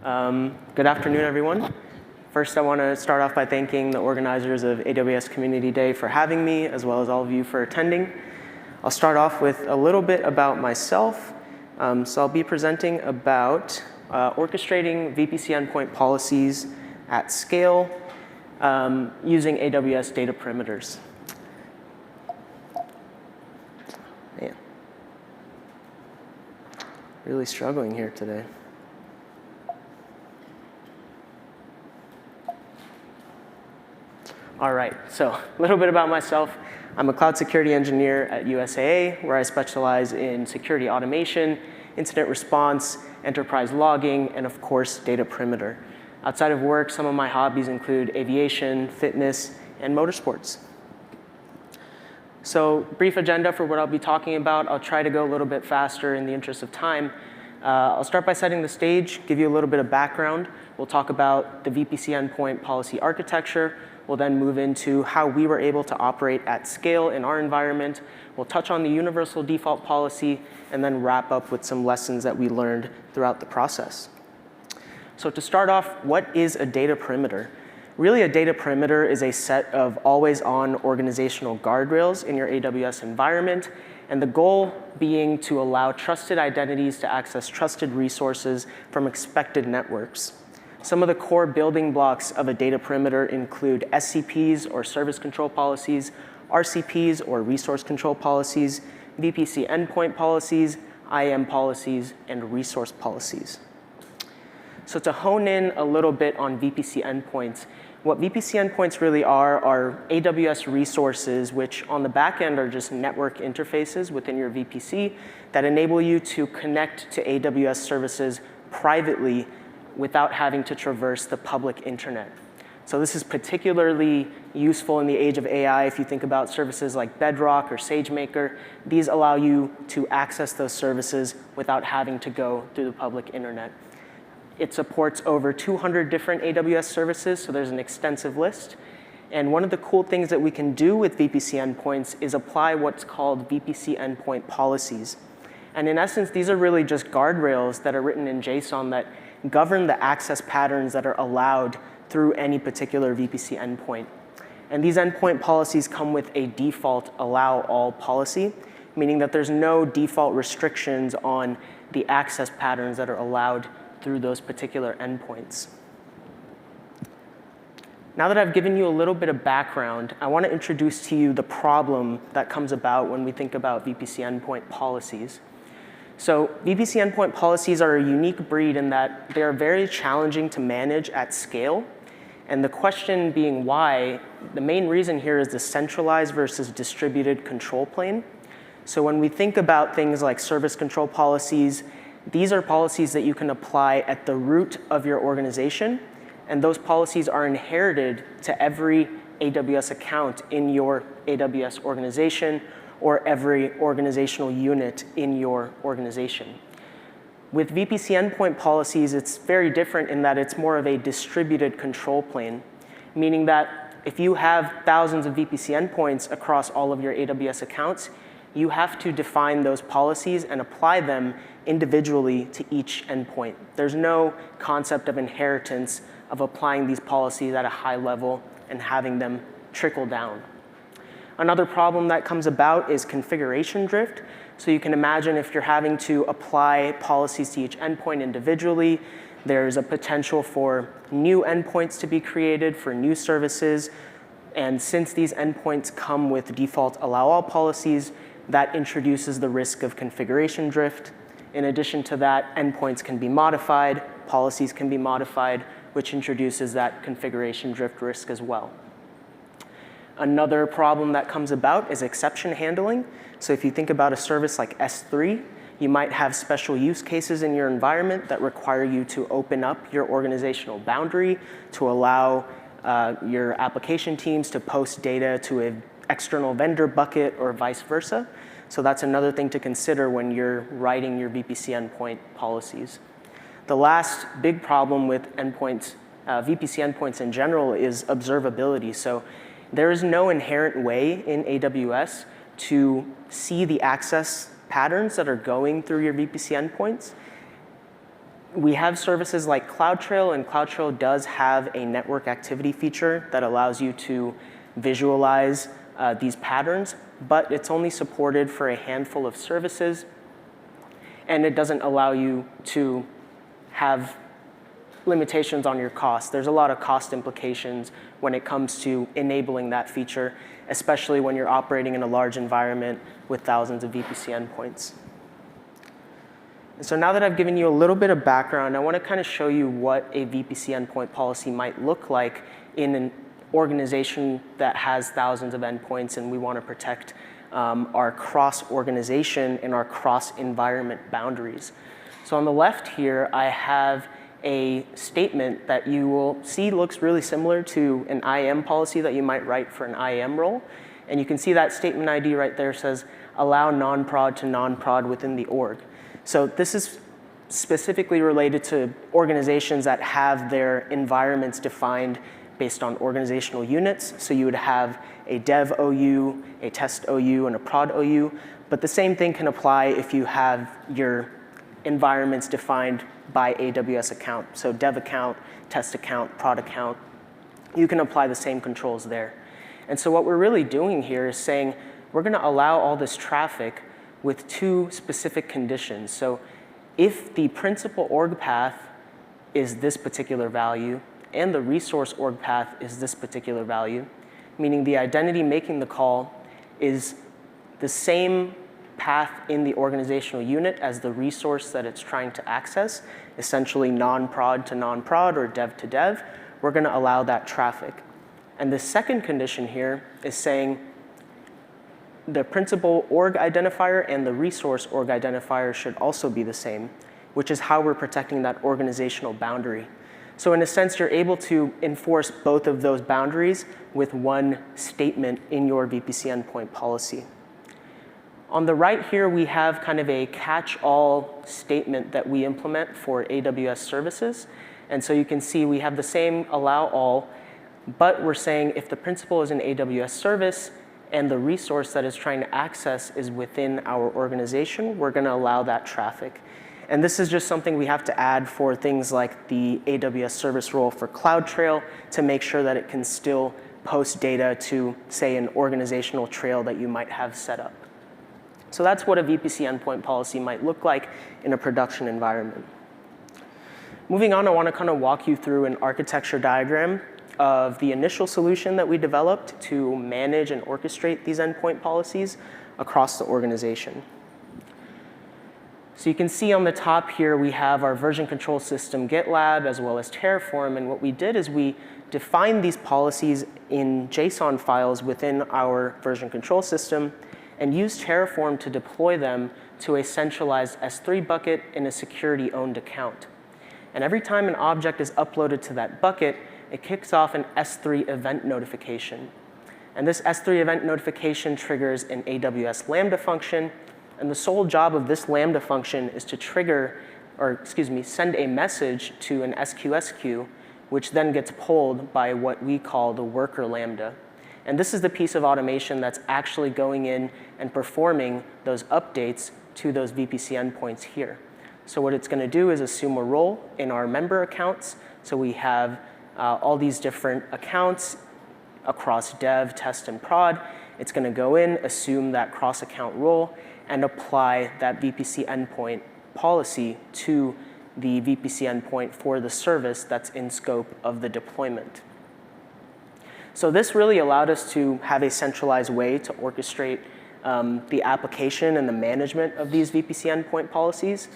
Good afternoon, everyone. First, I want to start off by thanking the organizers of AWS Community Day for having me, as well as all of you for attending. I'll start off with a little bit about myself. So I'll be presenting about orchestrating VPC endpoint policies at scale using AWS data perimeters. Man, really struggling here today. All right, so a little bit about myself. I'm a cloud security engineer at USAA, where I specialize in security automation, incident response, enterprise logging, and of course, data perimeter. Outside of work, some of my hobbies include aviation, fitness, and motorsports. So brief agenda for what I'll be talking about. I'll try to go a little bit faster in the interest of time. I'll start by setting the stage, give you a little bit of background. We'll talk about the VPC endpoint policy architecture. We'll then move into how we were able to operate at scale in our environment. We'll touch on the universal default policy, and then wrap up with some lessons that we learned throughout the process. So to start off, what is a data perimeter? Really, a data perimeter is a set of always-on organizational guardrails in your AWS environment, and the goal being to allow trusted identities to access trusted resources from expected networks. Some of the core building blocks of a data perimeter include SCPs, or service control policies, RCPs, or resource control policies, VPC endpoint policies, IAM policies, and resource policies. So to hone in a little bit on VPC endpoints, what VPC endpoints really are AWS resources, which on the back end are just network interfaces within your VPC that enable you to connect to AWS services privately without having to traverse the public internet. So this is particularly useful in the age of AI. If you think about services like Bedrock or SageMaker, these allow you to access those services without having to go through the public internet. It supports over 200 different AWS services, so there's an extensive list. And one of the cool things that we can do with VPC endpoints is apply what's called VPC endpoint policies. And in essence, these are really just guardrails that are written in JSON that govern the access patterns that are allowed through any particular VPC endpoint. And these endpoint policies come with a default allow all policy, meaning that there's no default restrictions on the access patterns that are allowed through those particular endpoints. Now that I've given you a little bit of background, I want to introduce to you the problem that comes about when we think about VPC endpoint policies. So VPC endpoint policies are a unique breed in that they are very challenging to manage at scale. And the question being why, the main reason here is the centralized versus distributed control plane. So when we think about things like service control policies, these are policies that you can apply at the root of your organization. And those policies are inherited to every AWS account in your AWS organization, or every organizational unit in your organization. With VPC endpoint policies, it's very different in that it's more of a distributed control plane, meaning that if you have thousands of VPC endpoints across all of your AWS accounts, you have to define those policies and apply them individually to each endpoint. There's no concept of inheritance of applying these policies at a high level and having them trickle down. Another problem that comes about is configuration drift. So you can imagine if you're having to apply policies to each endpoint individually, there's a potential for new endpoints to be created for new services. And since these endpoints come with default allow all policies, that introduces the risk of configuration drift. In addition to that, endpoints can be modified, policies can be modified, which introduces that configuration drift risk as well. Another problem that comes about is exception handling. So if you think about a service like S3, you might have special use cases in your environment that require you to open up your organizational boundary to allow your application teams to post data to an external vendor bucket or vice versa. So that's another thing to consider when you're writing your VPC endpoint policies. The last big problem with endpoints, VPC endpoints in general, is observability. So there is no inherent way in AWS to see the access patterns that are going through your VPC endpoints. We have services like CloudTrail, and CloudTrail does have a network activity feature that allows you to visualize these patterns, but it's only supported for a handful of services, and it doesn't allow you to have limitations on your cost. There's a lot of cost implications when it comes to enabling that feature, especially when you're operating in a large environment with thousands of VPC endpoints. And so now that I've given you a little bit of background, I want to kind of show you what a VPC endpoint policy might look like in an organization that has thousands of endpoints, and we want to protect our cross-organization and our cross-environment boundaries. So on the left here, I have a statement that you will see looks really similar to an IAM policy that you might write for an IAM role. And you can see that statement ID right there says, allow non-prod to non-prod within the org. So this is specifically related to organizations that have their environments defined based on organizational units. So you would have a dev OU, a test OU, and a prod OU. But the same thing can apply if you have your environments defined by AWS account. So dev account, test account, prod account. You can apply the same controls there. And so what we're really doing here is saying we're going to allow all this traffic with two specific conditions. So if the principal org path is this particular value and the resource org path is this particular value, meaning the identity making the call is the same path in the organizational unit as the resource that it's trying to access, essentially non-prod to non-prod or dev to dev, we're going to allow that traffic. And the second condition here is saying the principal org identifier and the resource org identifier should also be the same, which is how we're protecting that organizational boundary. So in a sense, you're able to enforce both of those boundaries with one statement in your VPC endpoint policy. On the right here, we have kind of a catch-all statement that we implement for AWS services. And so you can see we have the same allow all, but we're saying if the principal is an AWS service and the resource that is trying to access is within our organization, we're going to allow that traffic. And this is just something we have to add for things like the AWS service role for CloudTrail to make sure that it can still post data to, say, an organizational trail that you might have set up. So that's what a VPC endpoint policy might look like in a production environment. Moving on, I want to kind of walk you through an architecture diagram of the initial solution that we developed to manage and orchestrate these endpoint policies across the organization. So you can see on the top here, we have our version control system GitLab as well as Terraform. And what we did is we defined these policies in JSON files within our version control system and used Terraform to deploy them to a centralized S3 bucket in a security-owned account. And every time an object is uploaded to that bucket, it kicks off an S3 event notification. And this S3 event notification triggers an AWS Lambda function. And the sole job of this Lambda function is to trigger, or excuse me, send a message to an SQS queue, which then gets pulled by what we call the worker Lambda. And this is the piece of automation that's actually going in and performing those updates to those VPC endpoints here. So what it's going to do is assume a role in our member accounts. So we have all these different accounts across dev, test, and prod. It's going to go in, assume that cross-account role, and apply that VPC endpoint policy to the VPC endpoint for the service that's in scope of the deployment. So this really allowed us to have a centralized way to orchestrate the application and the management of these VPC endpoint policies.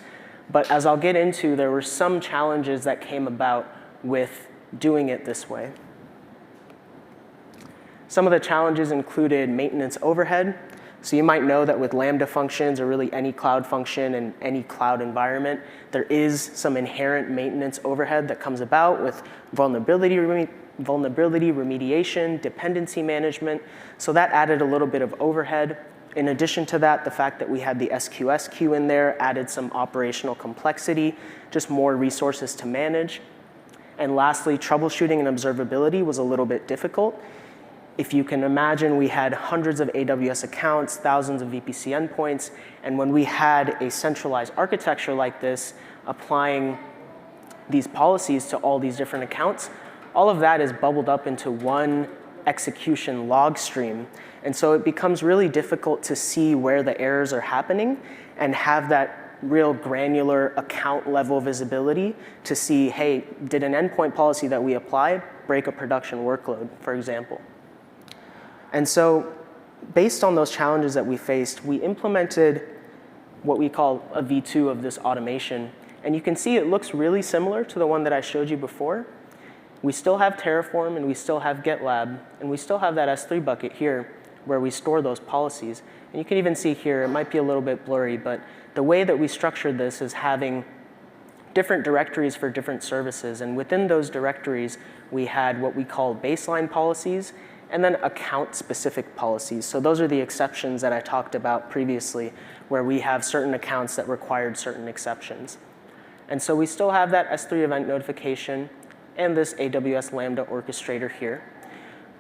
But as I'll get into, there were some challenges that came about with doing it this way. Some of the challenges included maintenance overhead. So you might know that with Lambda functions, or really any cloud function in any cloud environment, there is some inherent maintenance overhead that comes about with vulnerability remediation, dependency management. So that added a little bit of overhead. In addition to that, the fact that we had the SQS queue in there added some operational complexity, just more resources to manage. And lastly, troubleshooting and observability was a little bit difficult. If you can imagine, we had hundreds of AWS accounts, thousands of VPC endpoints, and when we had a centralized architecture like this, applying these policies to all these different accounts, all of that is bubbled up into one execution log stream. And so it becomes really difficult to see where the errors are happening and have that real granular account level visibility to see, hey, did an endpoint policy that we applied break a production workload, for example? And so based on those challenges that we faced, we implemented what we call a V2 of this automation. And you can see it looks really similar to the one that I showed you before. We still have Terraform, and we still have GitLab, and we still have that S3 bucket here where we store those policies. And you can even see here, it might be a little bit blurry, but the way that we structured this is having different directories for different services. And within those directories, we had what we call baseline policies and then account-specific policies. So those are the exceptions that I talked about previously, where we have certain accounts that required certain exceptions. And so we still have that S3 event notification and this AWS Lambda orchestrator here.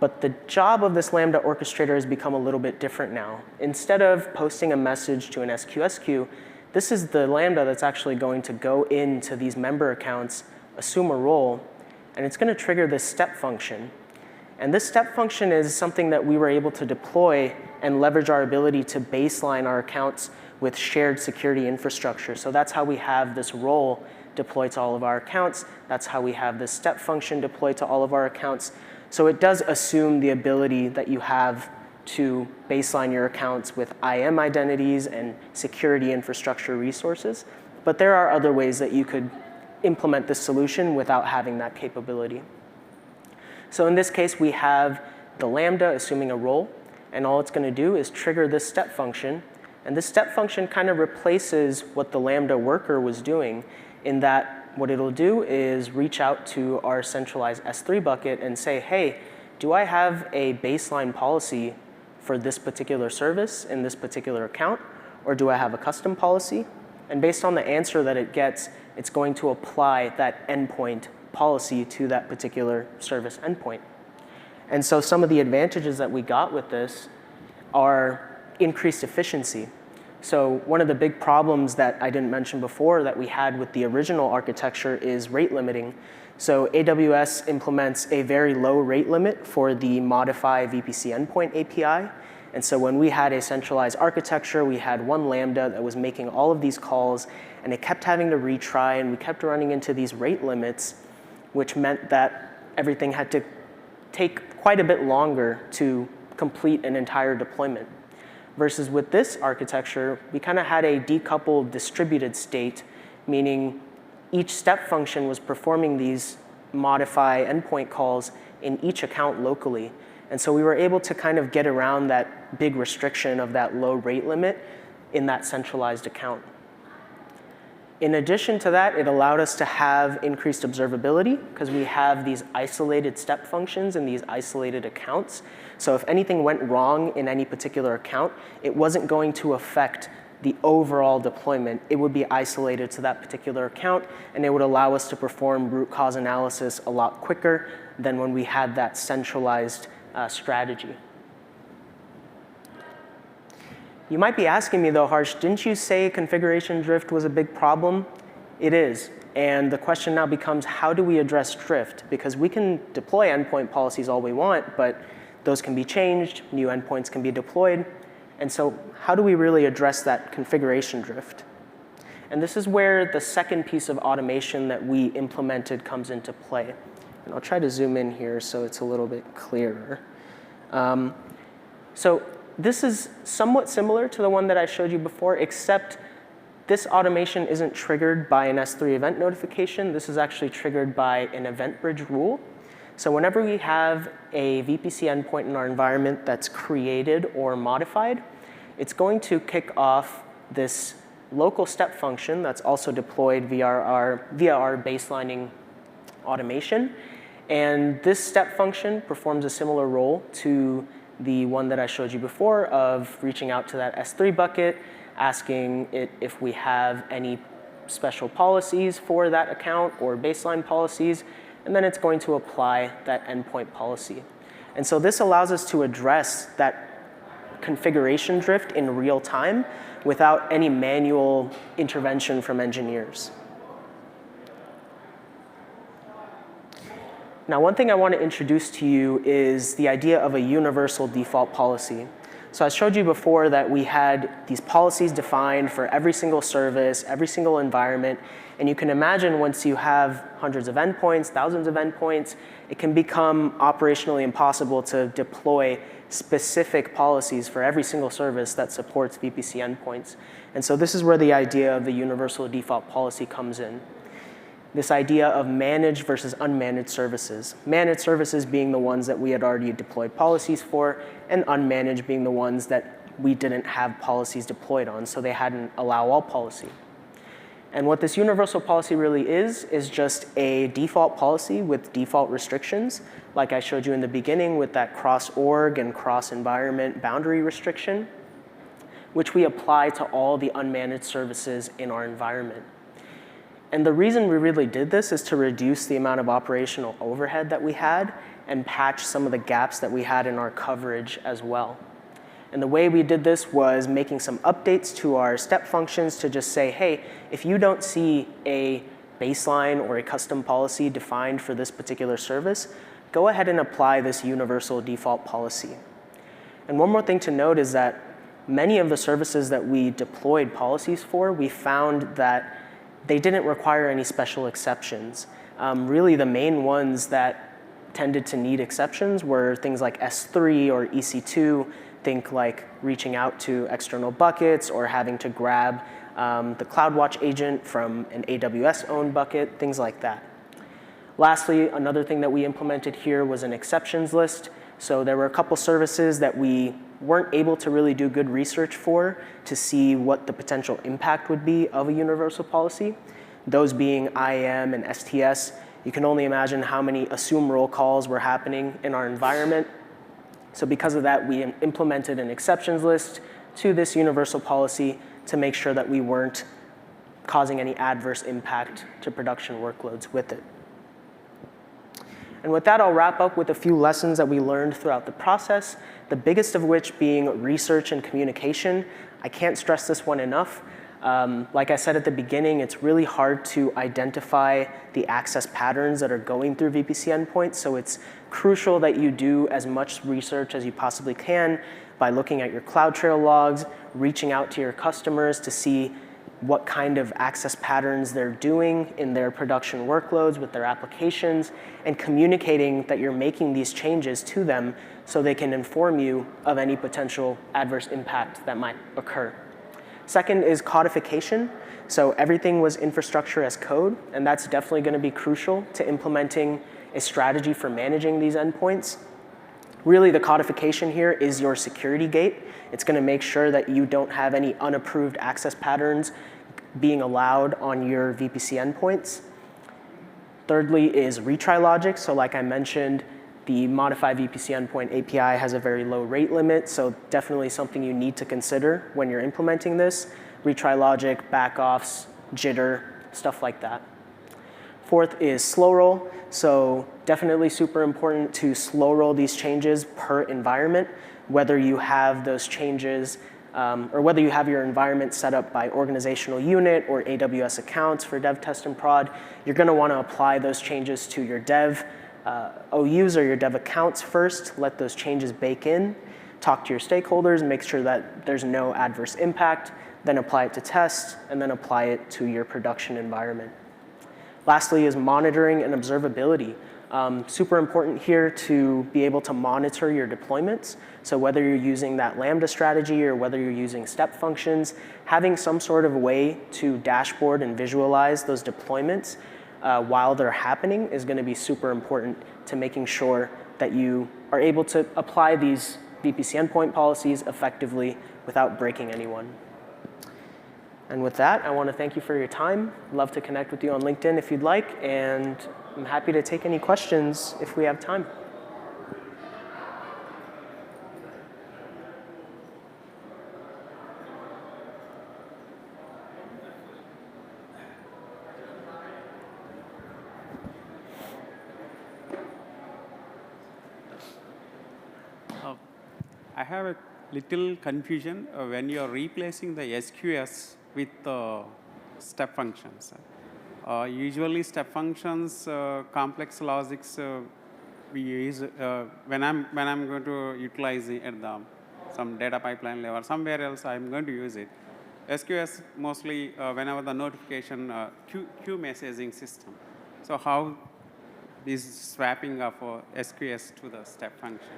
But the job of this Lambda orchestrator has become a little bit different now. Instead of posting a message to an SQS queue, this is the Lambda that's actually going to go into these member accounts, assume a role, and it's going to trigger this step function. And this step function is something that we were able to deploy and leverage our ability to baseline our accounts with shared security infrastructure. So that's how we have this role deployed to all of our accounts. That's how we have this step function deployed to all of our accounts. So it does assume the ability that you have to baseline your accounts with IAM identities and security infrastructure resources. But there are other ways that you could implement this solution without having that capability. So in this case, we have the Lambda assuming a role, and all it's going to do is trigger this step function. And this step function kind of replaces what the Lambda worker was doing, in that what it'll do is reach out to our centralized S3 bucket and say, hey, do I have a baseline policy for this particular service in this particular account, or do I have a custom policy? And based on the answer that it gets, it's going to apply that endpoint policy to that particular service endpoint. And so some of the advantages that we got with this are increased efficiency. So one of the big problems that I didn't mention before that we had with the original architecture is rate limiting. So AWS implements a very low rate limit for the modify VPC endpoint API. And so when we had a centralized architecture, we had one Lambda that was making all of these calls, and it kept having to retry, and we kept running into these rate limits, which meant that everything had to take quite a bit longer to complete an entire deployment. Versus with this architecture, we kind of had a decoupled distributed state, meaning each step function was performing these modify endpoint calls in each account locally. And so we were able to kind of get around that big restriction of that low rate limit in that centralized account. In addition to that, it allowed us to have increased observability because we have these isolated step functions in these isolated accounts. So if anything went wrong in any particular account, it wasn't going to affect the overall deployment. It would be isolated to that particular account, and it would allow us to perform root cause analysis a lot quicker than when we had that centralized strategy. You might be asking me though, Harsh, didn't you say configuration drift was a big problem? It is. And the question now becomes, how do we address drift? Because we can deploy endpoint policies all we want, but those can be changed, new endpoints can be deployed. And so how do we really address that configuration drift? And this is where the second piece of automation that we implemented comes into play. And I'll try to zoom in here so it's a little bit clearer. So this is somewhat similar to the one that I showed you before, except this automation isn't triggered by an S3 event notification. This is actually triggered by an event bridge rule. So whenever we have a VPC endpoint in our environment that's created or modified, it's going to kick off this local step function that's also deployed via our baselining automation. And this step function performs a similar role to the one that I showed you before of reaching out to that S3 bucket, asking it if we have any special policies for that account or baseline policies, and then it's going to apply that endpoint policy. And so this allows us to address that configuration drift in real time without any manual intervention from engineers. Now, one thing I want to introduce to you is the idea of a universal default policy. So I showed you before that we had these policies defined for every single service, every single environment. And you can imagine once you have hundreds of endpoints, thousands of endpoints, it can become operationally impossible to deploy specific policies for every single service that supports VPC endpoints. And so this is where the idea of the universal default policy comes in. This idea of managed versus unmanaged services. Managed services being the ones that we had already deployed policies for, and unmanaged being the ones that we didn't have policies deployed on, so they had an allow all policy. And what this universal policy really is just a default policy with default restrictions, like I showed you in the beginning with that cross-org and cross-environment boundary restriction, which we apply to all the unmanaged services in our environment. And the reason we really did this is to reduce the amount of operational overhead that we had and patch some of the gaps that we had in our coverage as well. And the way we did this was making some updates to our step functions to just say, hey, if you don't see a baseline or a custom policy defined for this particular service, go ahead and apply this universal default policy. And one more thing to note is that many of the services that we deployed policies for, we found that they didn't require any special exceptions. Really, the main ones that tended to need exceptions were things like S3 or EC2, think like reaching out to external buckets or having to grab the CloudWatch agent from an AWS-owned bucket, things like that. Lastly, another thing that we implemented here was an exceptions list. So there were a couple services that we weren't able to really do good research for to see what the potential impact would be of a universal policy. Those being IAM and STS. You can only imagine how many assume role calls were happening in our environment. So because of that, we implemented an exceptions list to this universal policy to make sure that we weren't causing any adverse impact to production workloads with it. And with that, I'll wrap up with a few lessons that we learned throughout the process, the biggest of which being research and communication. I can't stress this one enough. Like I said at the beginning, it's really hard to identify the access patterns that are going through VPC endpoints, so it's crucial that you do as much research as you possibly can by looking at your CloudTrail logs, reaching out to your customers to see what kind of access patterns they're doing in their production workloads with their applications, and communicating that you're making these changes to them so they can inform you of any potential adverse impact that might occur. Second is codification. So everything was infrastructure as code, and that's definitely going to be crucial to implementing a strategy for managing these endpoints. Really, the codification here is your security gate. It's going to make sure that you don't have any unapproved access patterns being allowed on your VPC endpoints. Thirdly is retry logic. So like I mentioned, the Modify VPC Endpoint API has a very low rate limit, so definitely something you need to consider when you're implementing this. Retry logic, backoffs, jitter, stuff like that. Fourth is slow roll. So definitely super important to slow roll these changes per environment, whether you have those changes or whether you have your environment set up by organizational unit or AWS accounts for dev, test, and prod. You're going to want to apply those changes to your dev OUs or your dev accounts first, let those changes bake in, talk to your stakeholders, make sure that there's no adverse impact, then apply it to test, and then apply it to your production environment. Lastly is monitoring and observability. Super important here to be able to monitor your deployments. So whether you're using that Lambda strategy or whether you're using step functions, having some sort of way to dashboard and visualize those deployments while they're happening is going to be super important to making sure that you are able to apply these VPC endpoint policies effectively without breaking anyone. And with that, I want to thank you for your time. I'd love to connect with you on LinkedIn if you'd like, and I'm happy to take any questions if we have time. I have a little confusion when you are replacing the SQS with step functions. Usually step functions, complex logics we use when I'm going to utilize it at the some data pipeline level, somewhere else I'm going to use it. SQS mostly whenever the notification queue messaging system. So how is swapping of SQS to the step function?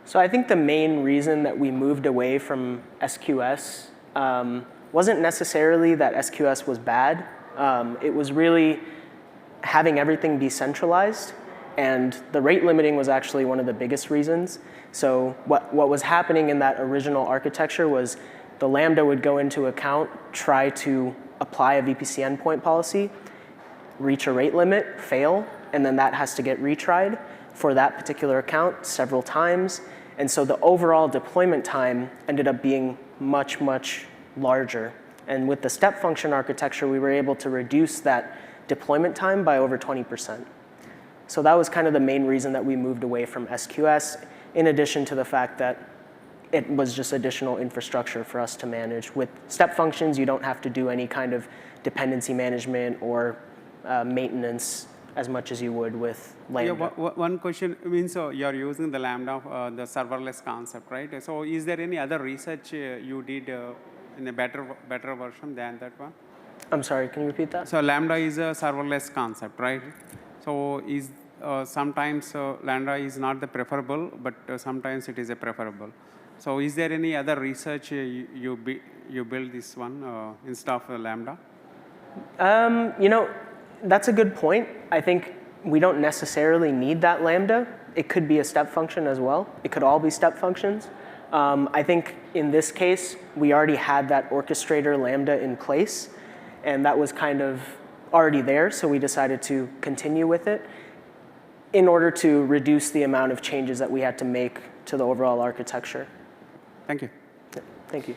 So I think the main reason that we moved away from SQS wasn't necessarily that SQS was bad. It was really having everything be centralized, and the rate limiting was actually one of the biggest reasons. So what was happening in that original architecture was the Lambda would go into account, try to apply a VPC endpoint policy, reach a rate limit, fail, and then that has to get retried for that particular account several times. And so the overall deployment time ended up being much, much larger. And with the step function architecture, we were able to reduce that deployment time by over 20%. So that was kind of the main reason that we moved away from SQS, in addition to the fact that it was just additional infrastructure for us to manage. With step functions, you don't have to do any kind of dependency management or maintenance as much as you would with Lambda. Yeah, one question means you're using the Lambda, the serverless concept, right? So is there any other research you did in a better version than that one? I'm sorry, can you repeat that? So Lambda is a serverless concept, right? So is sometimes Lambda is not the preferable, but sometimes it is a preferable. So is there any other research you build this one instead of Lambda? You know, that's a good point. I think we don't necessarily need that Lambda. It could be a step function as well. It could all be step functions. I think in this case, we already had that orchestrator Lambda in place, and that was kind of already there, so we decided to continue with it in order to reduce the amount of changes that we had to make to the overall architecture. Thank you. Yeah, thank you.